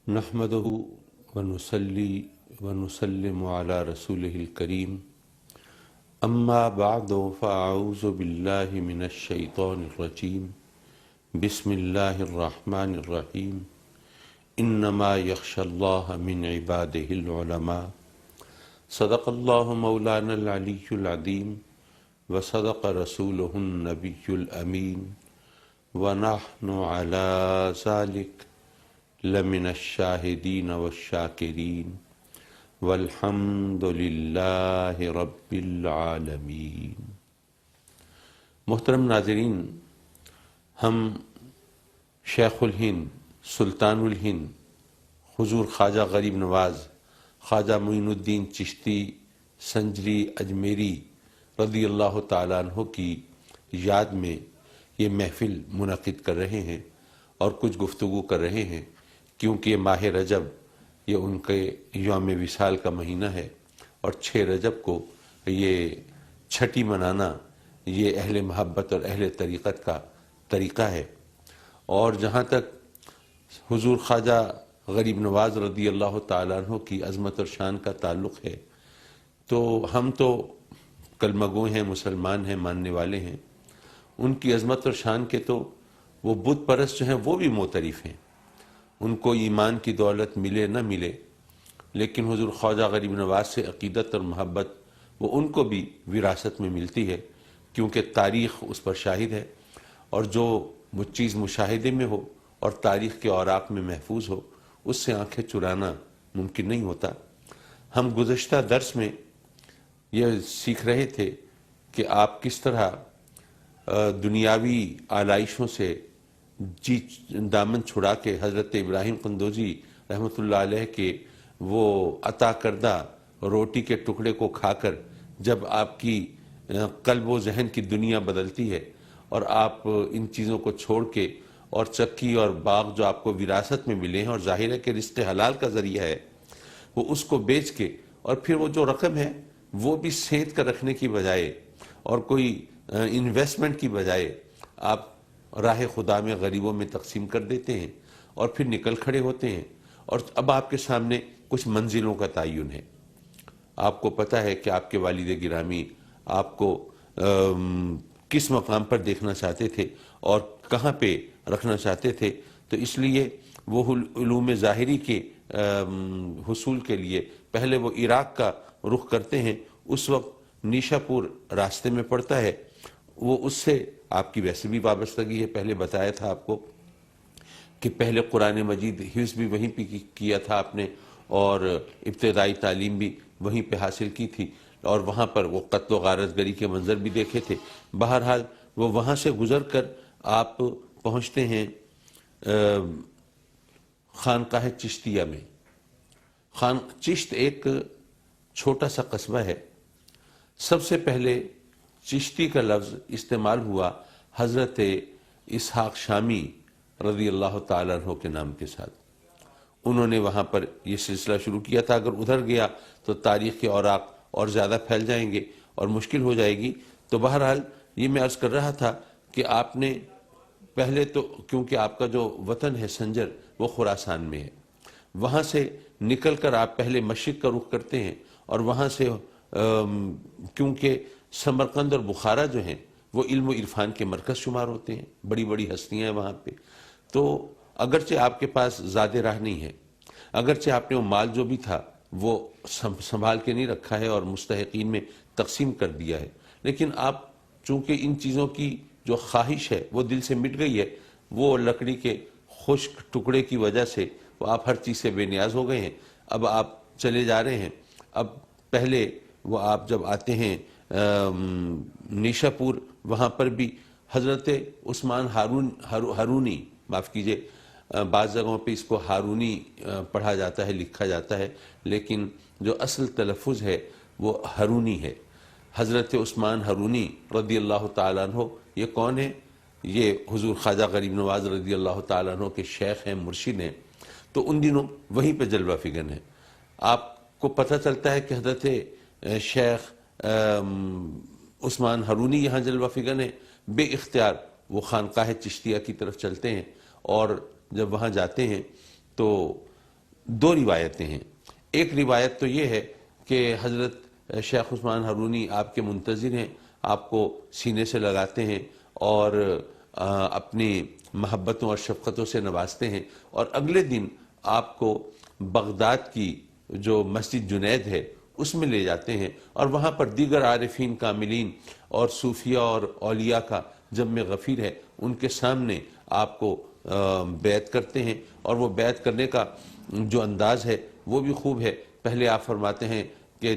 نحمده ونصلي ونسلم على رسوله الكريم اما بعد فاعوذ بالله من الشيطان الرجيم بسم الله الرحمن الرحيم انما يخشى الله من عباده العلماء صدق الله مولانا العلي العظيم وصدق رسوله النبي الامين ونحن على ذلك لمن الشاہدین والشاکرین والحمد للہ رب العالمین۔ محترم ناظرین، ہم شیخ الہند سلطان الہند حضور خواجہ غریب نواز خواجہ معین الدین چشتی سنجری اجمیری رضی اللہ تعالیٰ عنہ کی یاد میں یہ محفل منعقد کر رہے ہیں اور کچھ گفتگو کر رہے ہیں، کیونکہ یہ ماہ رجب یہ ان کے یوم وصال کا مہینہ ہے اور 6 رجب کو یہ چھٹی منانا یہ اہل محبت اور اہل طریقت کا طریقہ ہے۔ اور جہاں تک حضور خواجہ غریب نواز رضی اللہ تعالیٰ عنہ کی عظمت اور شان کا تعلق ہے تو ہم تو کلمہ گو ہیں، مسلمان ہیں، ماننے والے ہیں۔ ان کی عظمت اور شان کے تو وہ بت پرست جو ہیں وہ بھی معترف ہیں، ان کو ایمان کی دولت ملے نہ ملے، لیکن حضور خواجہ غریب نواز سے عقیدت اور محبت وہ ان کو بھی وراثت میں ملتی ہے، کیونکہ تاریخ اس پر شاہد ہے، اور جو وہ چیز مشاہدے میں ہو اور تاریخ کے اوراق میں محفوظ ہو اس سے آنکھیں چرانا ممکن نہیں ہوتا۔ ہم گزشتہ درس میں یہ سیکھ رہے تھے کہ آپ کس طرح دنیاوی آلائشوں سے جی دامن چھڑا کے حضرت ابراہیم قندوزی رحمۃ اللہ علیہ کے وہ عطا کردہ روٹی کے ٹکڑے کو کھا کر جب آپ کی قلب و ذہن کی دنیا بدلتی ہے اور آپ ان چیزوں کو چھوڑ کے اور چکی اور باغ جو آپ کو وراثت میں ملے ہیں اور ظاہر ہے کہ رزق حلال کا ذریعہ ہے، وہ اس کو بیچ کے اور پھر وہ جو رقم ہے وہ بھی سینت کر رکھنے کی بجائے اور کوئی انویسٹمنٹ کی بجائے آپ راہ خدا میں غریبوں میں تقسیم کر دیتے ہیں اور پھر نکل کھڑے ہوتے ہیں، اور اب آپ کے سامنے کچھ منزلوں کا تعین ہے۔ آپ کو پتہ ہے کہ آپ کے والد گرامی آپ کو کس مقام پر دیکھنا چاہتے تھے اور کہاں پہ رکھنا چاہتے تھے، تو اس لیے وہ علوم ظاہری کے حصول کے لیے پہلے وہ عراق کا رخ کرتے ہیں۔ اس وقت نیشا پور راستے میں پڑتا ہے، وہ اس سے آپ کی ویسے بھی وابستگی ہے، پہلے بتایا تھا آپ کو کہ پہلے قرآن مجید حفظ بھی وہیں پہ کیا تھا آپ نے، اور ابتدائی تعلیم بھی وہیں پہ حاصل کی تھی، اور وہاں پر وہ قتل و غارت گری کے منظر بھی دیکھے تھے۔ بہرحال وہ وہاں سے گزر کر آپ پہنچتے ہیں خانقاہ چشتیہ میں۔ چشت ایک چھوٹا سا قصبہ ہے۔ سب سے پہلے چشتی کا لفظ استعمال ہوا حضرت اسحاق شامی رضی اللہ تعالیٰ عنہ کے نام کے ساتھ۔ انہوں نے وہاں پر یہ سلسلہ شروع کیا تھا۔ اگر ادھر گیا تو تاریخ کے اوراق اور زیادہ پھیل جائیں گے اور مشکل ہو جائے گی، تو بہرحال یہ میں عرض کر رہا تھا کہ آپ نے پہلے تو، کیونکہ آپ کا جو وطن ہے سنجر وہ خراسان میں ہے، وہاں سے نکل کر آپ پہلے مشرق کا رخ کرتے ہیں، اور وہاں سے کیونکہ سمرقند اور بخارا جو ہیں وہ علم و عرفان کے مرکز شمار ہوتے ہیں، بڑی بڑی ہستیاں ہیں وہاں پہ، تو اگرچہ آپ کے پاس زیادہ راہ نہیں ہے، اگرچہ آپ نے وہ مال جو بھی تھا وہ سنبھال کے نہیں رکھا ہے اور مستحقین میں تقسیم کر دیا ہے، لیکن آپ چونکہ ان چیزوں کی جو خواہش ہے وہ دل سے مٹ گئی ہے، وہ لکڑی کے خشک ٹکڑے کی وجہ سے وہ آپ ہر چیز سے بے نیاز ہو گئے ہیں۔ اب آپ چلے جا رہے ہیں۔ اب پہلے وہ آپ جب آتے ہیں نیشا پور، وہاں پر بھی حضرت عثمان ہارونی، معاف کیجئے بعض جگہوں پہ اس کو ہارونی پڑھا جاتا ہے، لکھا جاتا ہے، لیکن جو اصل تلفظ ہے وہ ہارونی ہے۔ حضرت عثمان ہارونی رضی اللہ تعالیٰ عنہ یہ کون ہے؟ یہ حضور خواجہ غریب نواز رضی اللہ تعالیٰ عنہ کے شیخ ہیں، مرشد ہیں، تو ان دنوں وہیں پہ جلوہ فگن ہے۔ آپ کو پتہ چلتا ہے کہ حضرت شیخ عثمان ہارونی یہاں جلوہ فگن ہے، بے اختیار وہ خانقاہ چشتیہ کی طرف چلتے ہیں، اور جب وہاں جاتے ہیں تو دو روایتیں ہیں. ایک روایت تو یہ ہے کہ حضرت شیخ عثمان ہارونی آپ کے منتظر ہیں، آپ کو سینے سے لگاتے ہیں اور اپنی محبتوں اور شفقتوں سے نوازتے ہیں، اور اگلے دن آپ کو بغداد کی جو مسجد جنید ہے اس میں لے جاتے ہیں، اور وہاں پر دیگر عارفین کاملین اور صوفیہ اور اولیاء کا جمع غفیر ہے، ان کے سامنے آپ کو بیعت کرتے ہیں. اور وہ بیعت کرنے کا جو انداز ہے وہ بھی خوب ہے. پہلے آپ فرماتے ہیں کہ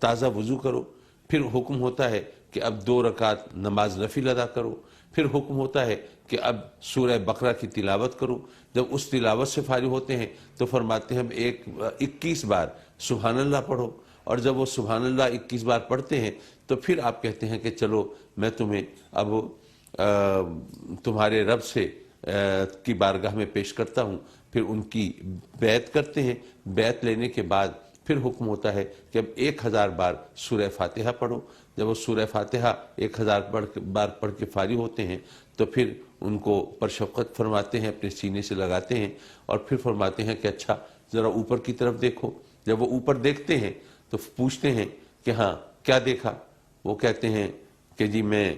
تازہ وضو کرو، پھر حکم ہوتا ہے کہ اب 2 رکعت نماز نفل ادا کرو، پھر حکم ہوتا ہے کہ اب سورہ بقرہ کی تلاوت کرو. جب اس تلاوت سے فارغ ہوتے ہیں تو فرماتے ہیں 21 بار سبحان اللہ پڑھو، اور جب وہ سبحان اللہ 21 بار پڑھتے ہیں تو پھر آپ کہتے ہیں کہ چلو میں تمہیں اب تمہارے رب سے کی بارگاہ میں پیش کرتا ہوں. پھر ان کی بیعت کرتے ہیں. بیعت لینے کے بعد پھر حکم ہوتا ہے کہ اب 1000 بار سورہ فاتحہ پڑھو. جب وہ سورہ فاتحہ 1000 بار پڑھ کے فارغ ہوتے ہیں تو پھر ان کو پر شفقت فرماتے ہیں، اپنے سینے سے لگاتے ہیں، اور پھر فرماتے ہیں کہ اچھا ذرا اوپر کی طرف دیکھو. جب وہ اوپر دیکھتے ہیں تو پوچھتے ہیں کہ ہاں کیا دیکھا؟ وہ کہتے ہیں کہ جی میں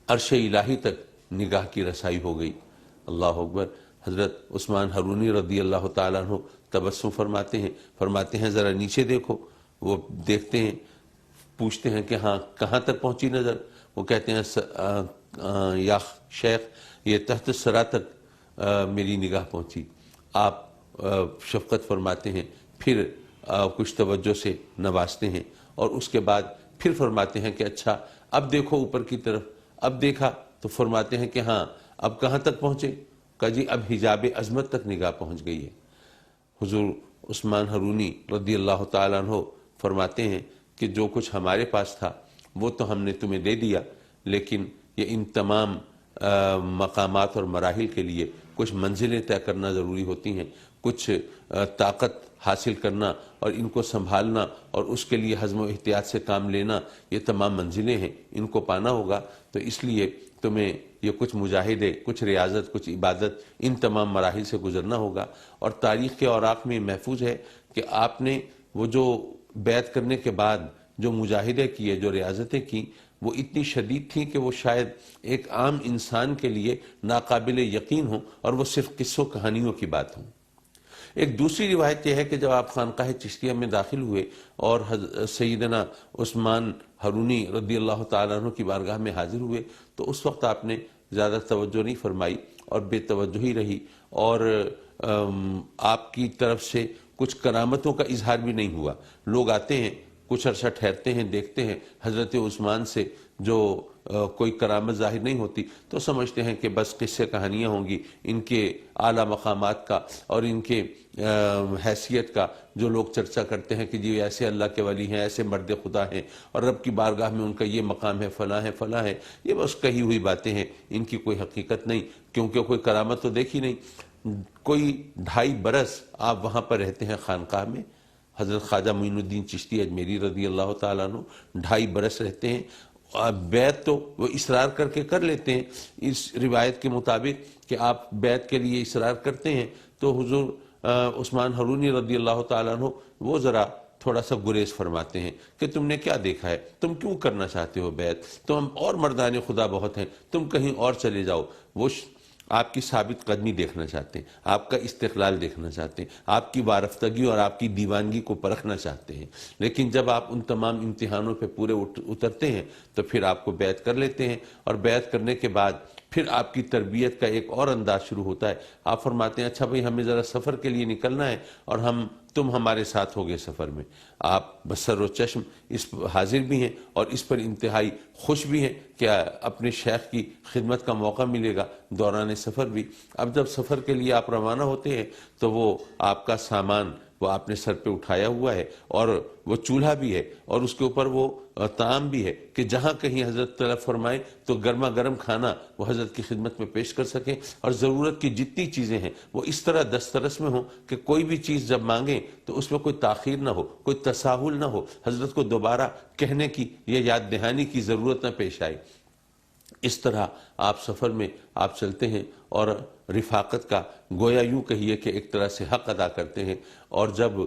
عرش الہی تک نگاہ کی رسائی ہو گئی. اللہ اکبر. حضرت عثمان ہارونی رضی اللہ تعالیٰ عنہ تبسم فرماتے ہیں ذرا نیچے دیکھو. وہ دیکھتے ہیں، پوچھتے ہیں کہ ہاں کہاں تک پہنچی نظر؟ وہ کہتے ہیں یا شیخ یہ تحت الثری تک میری نگاہ پہنچی. آپ شفقت فرماتے ہیں، پھر کچھ توجہ سے نوازتے ہیں، اور اس کے بعد پھر فرماتے ہیں کہ اچھا اب دیکھو اوپر کی طرف. اب دیکھا تو فرماتے ہیں کہ ہاں اب کہاں تک پہنچے؟ کہا جی اب حجاب عظمت تک نگاہ پہنچ گئی ہے. حضور عثمان ہارونی رضی اللہ تعالیٰ عنہ فرماتے ہیں کہ جو کچھ ہمارے پاس تھا وہ تو ہم نے تمہیں دے دیا، لیکن یہ ان تمام مقامات اور مراحل کے لیے کچھ منزلیں طے کرنا ضروری ہوتی ہیں، کچھ طاقت حاصل کرنا اور ان کو سنبھالنا اور اس کے لیے حزم و احتیاط سے کام لینا، یہ تمام منزلیں ہیں، ان کو پانا ہوگا. تو اس لیے تمہیں یہ کچھ مجاہدے، کچھ ریاضت، کچھ عبادت، ان تمام مراحل سے گزرنا ہوگا. اور تاریخ کے اوراق میں محفوظ ہے کہ آپ نے وہ جو بیعت کرنے کے بعد جو مجاہدے کیے، جو ریاضتیں کی، وہ اتنی شدید تھیں کہ وہ شاید ایک عام انسان کے لیے ناقابل یقین ہوں، اور وہ صرف قصوں کہانیوں کی بات ہوں. ایک دوسری روایت یہ ہے کہ جب آپ خانقاہ چشتیہ میں داخل ہوئے اور سیدنا عثمان ہارونی رضی اللہ تعالیٰ عنہ کی بارگاہ میں حاضر ہوئے تو اس وقت آپ نے زیادہ توجہ نہیں فرمائی اور بے توجہی رہی، اور آپ کی طرف سے کچھ کرامتوں کا اظہار بھی نہیں ہوا. لوگ آتے ہیں، کچھ عرصہ ٹھہرتے ہیں، دیکھتے ہیں حضرت عثمان سے جو کوئی کرامت ظاہر نہیں ہوتی تو سمجھتے ہیں کہ بس قصے کہانیاں ہوں گی. ان کے اعلیٰ مقامات کا اور ان کے حیثیت کا جو لوگ چرچا کرتے ہیں کہ جی ایسے اللہ کے ولی ہیں، ایسے مرد خدا ہیں، اور رب کی بارگاہ میں ان کا یہ مقام ہے، فلاں ہے، فلاں ہے، یہ بس کہی ہوئی باتیں ہیں، ان کی کوئی حقیقت نہیں، کیونکہ کوئی کرامت تو دیکھی نہیں. کوئی 2.5 برس آپ وہاں پر رہتے ہیں خانقاہ میں. حضرت خواجہ معین الدین چشتی اجمیری رضی اللہ تعالیٰ عنہ 2.5 برس رہتے ہیں. بیعت تو وہ اصرار کر کے کر لیتے ہیں، اس روایت کے مطابق کہ آپ بیعت کے لیے اصرار کرتے ہیں تو حضور عثمان ہارونی رضی اللہ تعالیٰ عنہ وہ ذرا تھوڑا سا گریز فرماتے ہیں کہ تم نے کیا دیکھا ہے، تم کیوں کرنا چاہتے ہو بیعت، تم اور مردان خدا بہت ہیں، تم کہیں اور چلے جاؤ. وہ آپ کی ثابت قدمی دیکھنا چاہتے ہیں، آپ کا استقلال دیکھنا چاہتے ہیں، آپ کی وارفتگی اور آپ کی دیوانگی کو پرکھنا چاہتے ہیں. لیکن جب آپ ان تمام امتحانوں پہ پورے اترتے ہیں تو پھر آپ کو بیعت کر لیتے ہیں، اور بیعت کرنے کے بعد پھر آپ کی تربیت کا ایک اور انداز شروع ہوتا ہے. آپ فرماتے ہیں اچھا بھئی ہمیں ذرا سفر کے لیے نکلنا ہے اور تم ہمارے ساتھ ہوگے سفر میں. آپ بسر و چشم اس حاضر بھی ہیں اور اس پر انتہائی خوش بھی ہیں کہ اپنے شیخ کی خدمت کا موقع ملے گا دوران سفر بھی. اب جب سفر کے لیے آپ روانہ ہوتے ہیں تو وہ آپ کا سامان وہ آپ نے سر پہ اٹھایا ہوا ہے، اور وہ چولہا بھی ہے، اور اس کے اوپر وہ طعام بھی ہے کہ جہاں کہیں حضرت طلب فرمائیں تو گرما گرم کھانا وہ حضرت کی خدمت میں پیش کر سکیں، اور ضرورت کی جتنی چیزیں ہیں وہ اس طرح دسترس میں ہوں کہ کوئی بھی چیز جب مانگیں تو اس میں کوئی تاخیر نہ ہو، کوئی تساہل نہ ہو، حضرت کو دوبارہ کہنے کی یا یاد دہانی کی ضرورت نہ پیش آئے. اس طرح آپ سفر میں آپ چلتے ہیں اور رفاقت کا گویا یوں کہیے کہ ایک طرح سے حق ادا کرتے ہیں، اور جب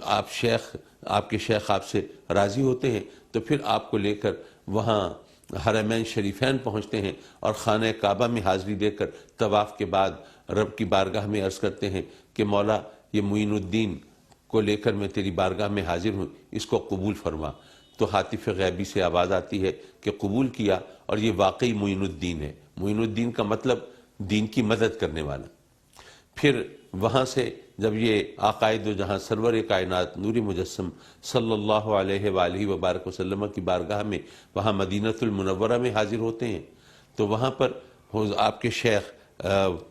آپ کے شیخ آپ سے راضی ہوتے ہیں تو پھر آپ کو لے کر وہاں حرمین شریفین پہنچتے ہیں اور خانہ کعبہ میں حاضری دے کر طواف کے بعد رب کی بارگاہ میں عرض کرتے ہیں کہ مولا یہ معین الدین کو لے کر میں تیری بارگاہ میں حاضر ہوں، اس کو قبول فرما۔ تو ہاتف غیبی سے آواز آتی ہے کہ قبول کیا، اور یہ واقعی معین الدین ہے۔ معین الدین کا مطلب دین کی مدد کرنے والا۔ پھر وہاں سے جب یہ آقائے دو جہاں سرور کائنات نور مجسم صلی اللہ علیہ وآلہ وبارک وسلم کی بارگاہ میں وہاں مدینۃ المنورہ میں حاضر ہوتے ہیں، تو وہاں پر آپ کے شیخ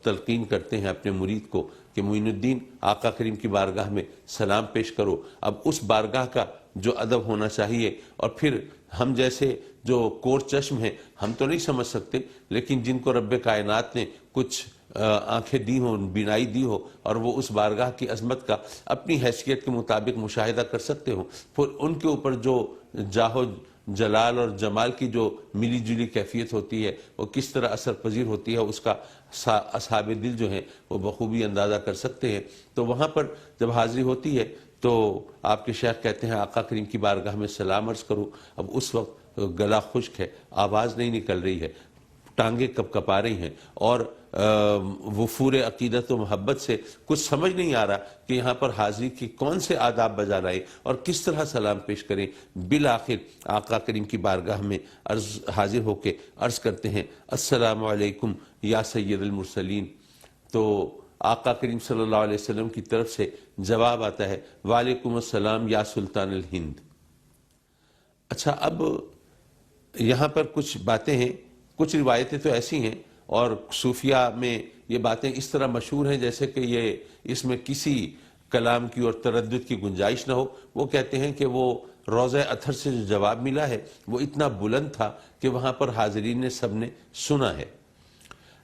تلقین کرتے ہیں اپنے مرید کو کہ معین الدین آقا کریم کی بارگاہ میں سلام پیش کرو۔ اب اس بارگاہ کا جو ادب ہونا چاہیے، اور پھر ہم جیسے جو کور چشم ہیں ہم تو نہیں سمجھ سکتے، لیکن جن کو رب کائنات نے کچھ آنکھیں دی ہوں، بینائی دی ہو، اور وہ اس بارگاہ کی عظمت کا اپنی حیثیت کے مطابق مشاہدہ کر سکتے ہوں، پھر ان کے اوپر جو جاہ جلال اور جمال کی جو ملی جلی کیفیت ہوتی ہے وہ کس طرح اثر پذیر ہوتی ہے، اس کا اصحاب دل جو ہیں وہ بخوبی اندازہ کر سکتے ہیں۔ تو وہاں پر جب حاضری ہوتی ہے تو آپ کے شیخ کہتے ہیں آقا کریم کی بارگاہ میں سلام عرض کرو۔ اب اس وقت گلا خشک ہے، آواز نہیں نکل رہی ہے، ٹانگیں کپ کپا رہی ہیں، اور وفور عقیدت و محبت سے کچھ سمجھ نہیں آ رہا کہ یہاں پر حاضری کی کون سے آداب بجا لائیں اور کس طرح سلام پیش کریں۔ بالآخر آقا کریم کی بارگاہ میں حاضر ہو کے عرض کرتے ہیں السلام علیکم یا سید المرسلین۔ تو آقا کریم صلی اللہ علیہ وسلم کی طرف سے جواب آتا ہے وعلیکم السلام یا سلطان الہند۔ اچھا، اب یہاں پر کچھ باتیں ہیں، کچھ روایتیں تو ایسی ہیں، اور صوفیہ میں یہ باتیں اس طرح مشہور ہیں جیسے کہ یہ اس میں کسی کلام کی اور تردد کی گنجائش نہ ہو۔ وہ کہتے ہیں کہ وہ روضہ اطہر سے جو جواب ملا ہے وہ اتنا بلند تھا کہ وہاں پر حاضرین نے سب نے سنا ہے۔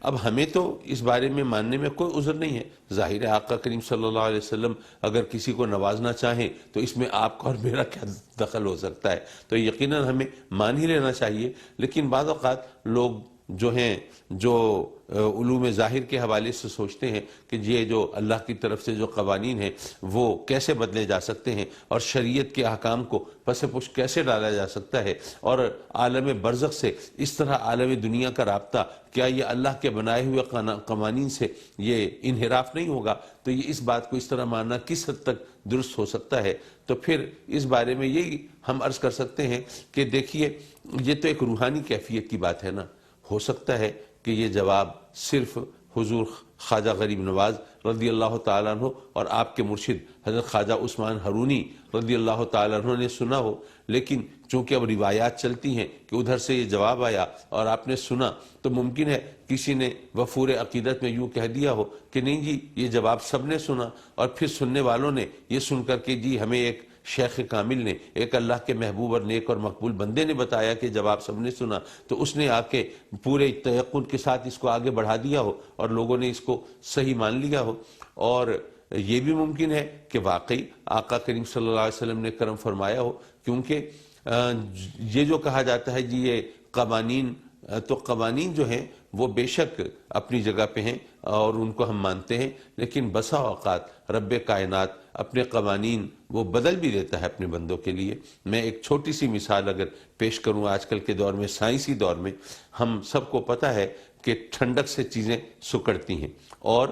اب ہمیں تو اس بارے میں ماننے میں کوئی عذر نہیں ہے، ظاہر ہے آقا کریم صلی اللہ علیہ وسلم اگر کسی کو نوازنا چاہیں تو اس میں آپ کا اور میرا کیا دخل ہو سکتا ہے، تو یقیناً ہمیں مان ہی لینا چاہیے۔ لیکن بعض اوقات لوگ جو ہیں جو علوم ظاہر کے حوالے سے سوچتے ہیں کہ یہ جو اللہ کی طرف سے جو قوانین ہیں وہ کیسے بدلے جا سکتے ہیں، اور شریعت کے احکام کو پس پش کیسے ڈالا جا سکتا ہے، اور عالم برزخ سے اس طرح عالم دنیا کا رابطہ کیا یہ اللہ کے بنائے ہوئے قوانین سے یہ انحراف نہیں ہوگا، تو یہ اس بات کو اس طرح ماننا کس حد تک درست ہو سکتا ہے۔ تو پھر اس بارے میں یہی ہم عرض کر سکتے ہیں کہ دیکھیے یہ تو ایک روحانی کیفیت کی بات ہے نا، ہو سکتا ہے کہ یہ جواب صرف حضور خواجہ غریب نواز رضی اللہ تعالیٰ عنہ اور آپ کے مرشد حضرت خواجہ عثمان ہرونی رضی اللہ تعالیٰ عنہ نے سنا ہو، لیکن چونکہ اب روایات چلتی ہیں کہ ادھر سے یہ جواب آیا اور آپ نے سنا، تو ممکن ہے کسی نے وفور عقیدت میں یوں کہہ دیا ہو کہ نہیں جی یہ جواب سب نے سنا، اور پھر سننے والوں نے یہ سن کر کہ جی ہمیں ایک شیخ کامل نے، ایک اللہ کے محبوب اور نیک اور مقبول بندے نے بتایا کہ جواب سب نے سنا، تو اس نے آ کے پورے تیقن کے ساتھ اس کو آگے بڑھا دیا ہو اور لوگوں نے اس کو صحیح مان لیا ہو۔ اور یہ بھی ممکن ہے کہ واقعی آقا کریم صلی اللہ علیہ وسلم نے کرم فرمایا ہو، کیونکہ یہ جو کہا جاتا ہے جی یہ قوانین، تو قوانین جو ہیں وہ بے شک اپنی جگہ پہ ہیں اور ان کو ہم مانتے ہیں، لیکن بسا اوقات رب کائنات اپنے قوانین وہ بدل بھی دیتا ہے اپنے بندوں کے لیے۔ میں ایک چھوٹی سی مثال اگر پیش کروں، آج کل کے دور میں، سائنسی دور میں، ہم سب کو پتہ ہے کہ ٹھنڈک سے چیزیں سکڑتی ہیں اور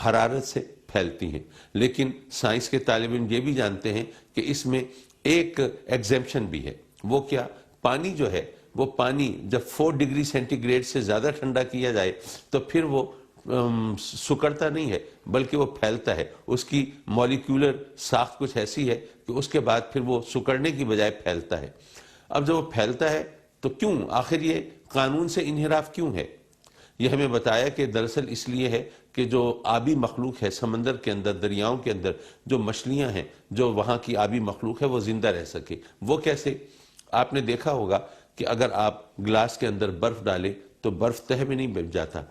حرارت سے پھیلتی ہیں، لیکن سائنس کے طالب علم یہ بھی جانتے ہیں کہ اس میں ایک ایگزیمپشن بھی ہے۔ وہ کیا؟ پانی جو ہے، وہ پانی جب 4 ڈگری سینٹی گریڈ سے زیادہ ٹھنڈا کیا جائے تو پھر وہ سکڑتا نہیں ہے بلکہ وہ پھیلتا ہے۔ اس کی مولیکولر ساخت کچھ ایسی ہے کہ اس کے بعد پھر وہ سکڑنے کی بجائے پھیلتا ہے۔ اب جب وہ پھیلتا ہے تو کیوں؟ آخر یہ قانون سے انحراف کیوں ہے؟ یہ ہمیں بتایا کہ دراصل اس لیے ہے کہ جو آبی مخلوق ہے سمندر کے اندر، دریاؤں کے اندر جو مچھلیاں ہیں، جو وہاں کی آبی مخلوق ہے، وہ زندہ رہ سکے۔ وہ کیسے؟ آپ نے دیکھا ہوگا کہ اگر آپ گلاس کے اندر برف ڈالیں تو برف تہہ میں نہیں بچ جاتا،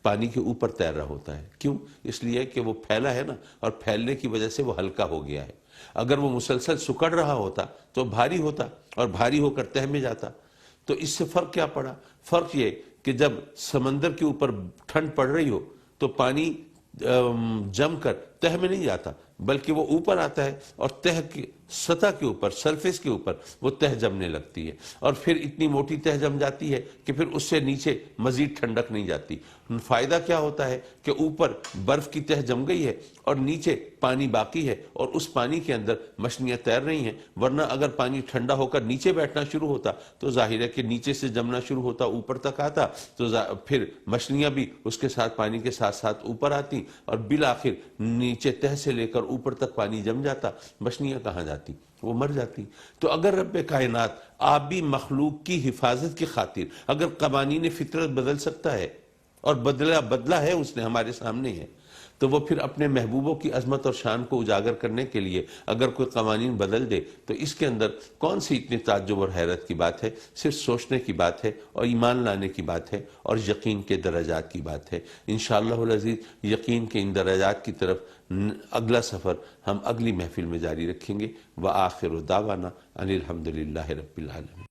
پانی کے اوپر تیر رہا ہوتا ہے۔ کیوں؟ اس لیے کہ وہ پھیلا ہے نا، اور پھیلنے کی وجہ سے وہ ہلکا ہو گیا ہے۔ اگر وہ مسلسل سکڑ رہا ہوتا تو بھاری ہوتا، اور بھاری ہو کر تہہ میں جاتا۔ تو اس سے فرق کیا پڑا؟ فرق یہ کہ جب سمندر کے اوپر ٹھنڈ پڑ رہی ہو تو پانی جم کر تہ میں نہیں جاتا، بلکہ وہ اوپر آتا ہے اور تہ کی سطح کے اوپر، سرفیس کے اوپر وہ تہ جمنے لگتی ہے، اور پھر اتنی موٹی تہ جم جاتی ہے کہ پھر اس سے نیچے مزید ٹھنڈک نہیں جاتی۔ فائدہ کیا ہوتا ہے کہ اوپر برف کی تہ جم گئی ہے اور نیچے پانی باقی ہے، اور اس پانی کے اندر مچھلیاں تیر رہی ہیں، ورنہ اگر پانی ٹھنڈا ہو کر نیچے بیٹھنا شروع ہوتا تو ظاہر ہے کہ نیچے سے جمنا شروع ہوتا، اوپر تک آتا، تو پھر مچھلیاں بھی اس کے ساتھ پانی کے ساتھ ساتھ اوپر آتی، اور بالآخر نیچے تہ سے لے کر اوپر تک پانی جم جاتا، مچھلیاں کہاں جاتی؟ وہ مر جاتی۔ تو اگر رب کائنات آبی مخلوق کی حفاظت کی خاطر اگر قوانین فطرت بدل سکتا ہے، اور بدلا ہے اس نے، ہمارے سامنے ہے، تو وہ پھر اپنے محبوبوں کی عظمت اور شان کو اجاگر کرنے کے لیے اگر کوئی قوانین بدل دے تو اس کے اندر کون سی اتنی تعجب اور حیرت کی بات ہے؟ صرف سوچنے کی بات ہے اور ایمان لانے کی بات ہے اور یقین کے درجات کی بات ہے۔ انشاءاللہ العزیز یقین کے ان درجات کی طرف اگلا سفر ہم اگلی محفل میں جاری رکھیں گے۔ وآخر دعوانا ان الحمدللہ رب العالمین۔